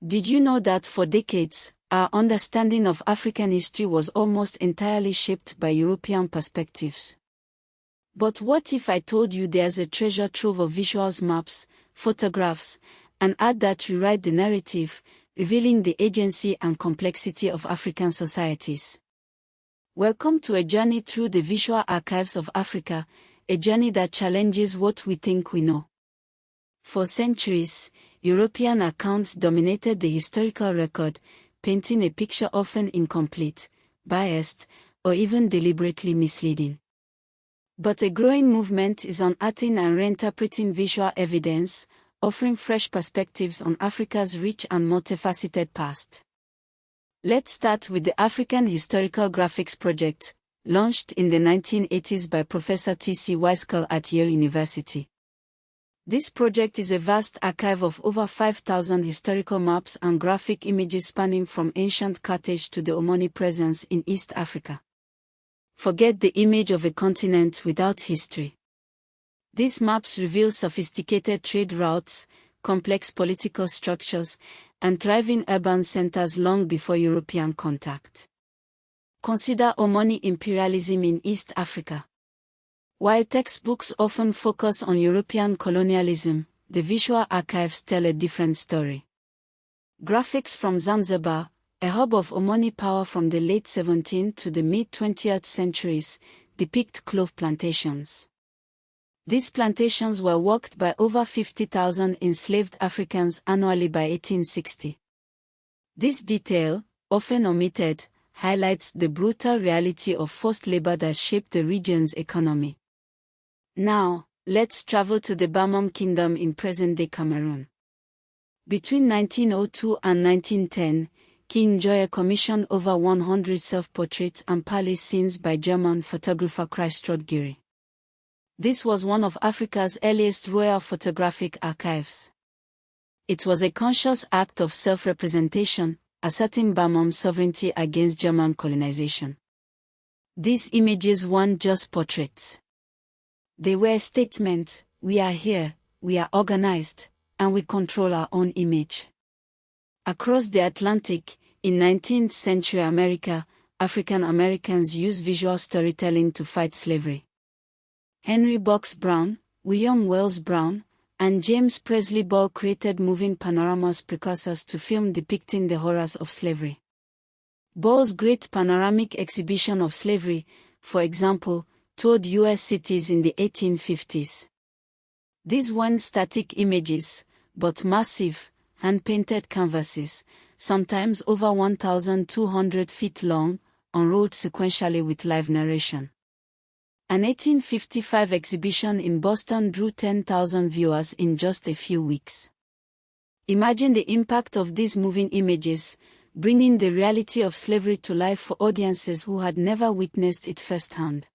Did you know that for decades, our understanding of African history was almost entirely shaped by European perspectives? But what if I told you there's a treasure trove of visuals, maps, photographs, and art that rewrite the narrative, revealing the agency and complexity of African societies? Welcome to a journey through the visual archives of Africa, a journey that challenges what we think we know. For centuries, European accounts dominated the historical record, painting a picture often incomplete, biased, or even deliberately misleading. But a growing movement is unearthing and reinterpreting visual evidence, offering fresh perspectives on Africa's rich and multifaceted past. Let's start with the African Historical Graphics Project, launched in the 1980s by Professor T.C. Weiskell at Yale University. This project is a vast archive of over 5,000 historical maps and graphic images spanning from ancient Carthage to the Omani presence in East Africa. Forget the image of a continent without history. These maps reveal sophisticated trade routes, complex political structures, and thriving urban centers long before European contact. Consider Omani imperialism in East Africa. While textbooks often focus on European colonialism, the visual archives tell a different story. Graphics from Zanzibar, a hub of Omani power from the late 17th to the mid-20th centuries, depict clove plantations. These plantations were worked by over 50,000 enslaved Africans annually by 1860. This detail, often omitted, highlights the brutal reality of forced labor that shaped the region's economy. Now, let's travel to the Bamum Kingdom in present-day Cameroon. Between 1902 and 1910, King Njoya commissioned over 100 self-portraits and palace scenes by German photographer Christoph Giri. This was one of Africa's earliest royal photographic archives. It was a conscious act of self-representation, asserting Bamum's sovereignty against German colonization. These images weren't just portraits. They were a statement: we are here, we are organized, and we control our own image. Across the Atlantic, in 19th century America, African Americans used visual storytelling to fight slavery. Henry Box Brown, William Wells Brown, and James Presley Ball created moving panoramas precursors to film depicting the horrors of slavery. Ball's great panoramic exhibition of slavery, for example, toured U.S. cities in the 1850s. These weren't static images, but massive, hand-painted canvases, sometimes over 1,200 feet long, unrolled sequentially with live narration. An 1855 exhibition in Boston drew 10,000 viewers in just a few weeks. Imagine the impact of these moving images, bringing the reality of slavery to life for audiences who had never witnessed it firsthand.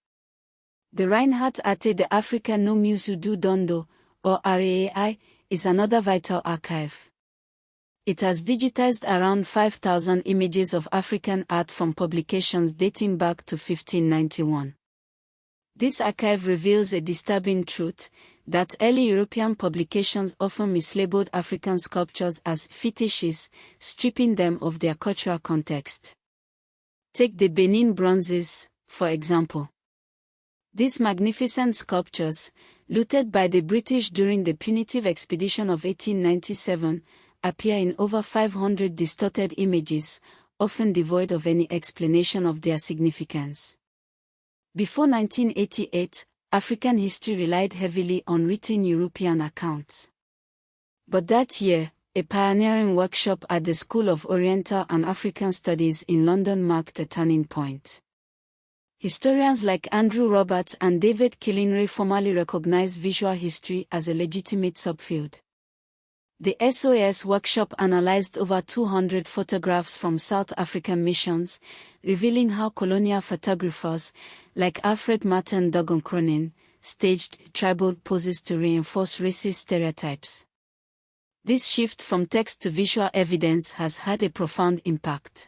The Reinhardt Ate de Africa no Museu do Dondo, or REAI, is another vital archive. It has digitized around 5,000 images of African art from publications dating back to 1591. This archive reveals a disturbing truth, that early European publications often mislabeled African sculptures as fetishes, stripping them of their cultural context. Take the Benin bronzes, for example. These magnificent sculptures, looted by the British during the punitive expedition of 1897, appear in over 500 distorted images, often devoid of any explanation of their significance. Before 1988, African history relied heavily on written European accounts. But that year, a pioneering workshop at the School of Oriental and African Studies in London marked a turning point. Historians like Andrew Roberts and David Killinray formally recognized visual history as a legitimate subfield. The SOAS workshop analyzed over 200 photographs from South African missions, revealing how colonial photographers, like Alfred Martin Dogon-Cronin, staged tribal poses to reinforce racist stereotypes. This shift from text to visual evidence has had a profound impact.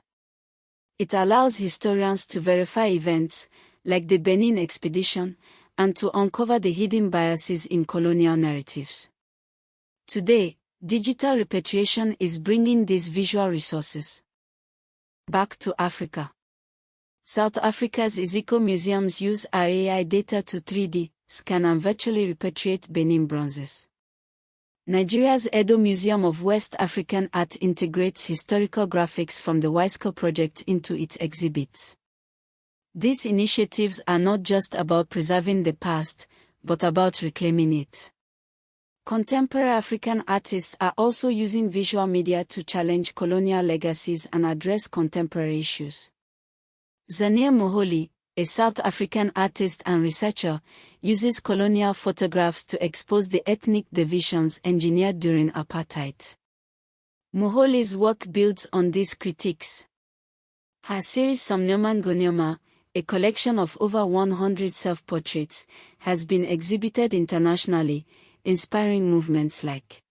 It allows historians to verify events, like the Benin expedition, and to uncover the hidden biases in colonial narratives. Today, Digital repatriation is bringing these visual resources back to Africa. South Africa's Iziko museums use RAI data to 3D scan and virtually repatriate Benin bronzes. Nigeria's Edo Museum of West African Art integrates historical graphics from the WISCO project into its exhibits. These initiatives are not just about preserving the past, but about reclaiming it. Contemporary African artists are also using visual media to challenge colonial legacies and address contemporary issues. Zanele Muholi, a South African artist and researcher, uses colonial photographs to expose the ethnic divisions engineered during apartheid. Muholi's work builds on these critiques. Her series Somnyoman Gonyoma, a collection of over 100 self-portraits, has been exhibited internationally, inspiring movements like.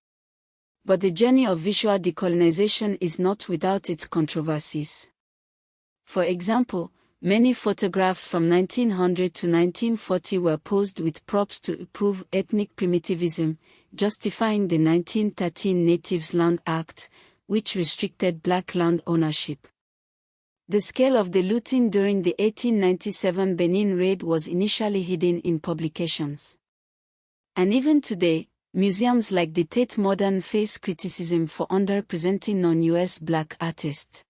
But the journey of visual decolonization is not without its controversies. For example, many photographs from 1900 to 1940 were posed with props to prove ethnic primitivism, justifying the 1913 Natives Land Act, which restricted black land ownership. The scale of the looting during the 1897 Benin raid was initially hidden in publications. And even today, museums like the Tate Modern face criticism for underrepresenting non-US black artists.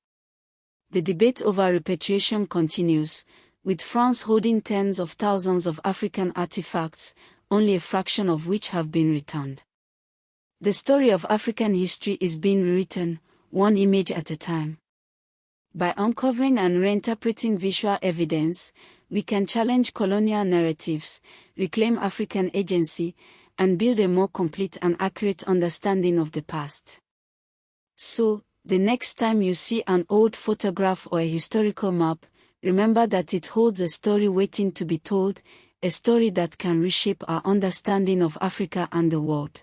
The debate over repatriation continues, with France holding tens of thousands of African artifacts, only a fraction of which have been returned. The story of African history is being rewritten, one image at a time. By uncovering and reinterpreting visual evidence, we can challenge colonial narratives, reclaim African agency, and build a more complete and accurate understanding of the past. So, the next time you see an old photograph or a historical map, remember that it holds a story waiting to be told, a story that can reshape our understanding of Africa and the world.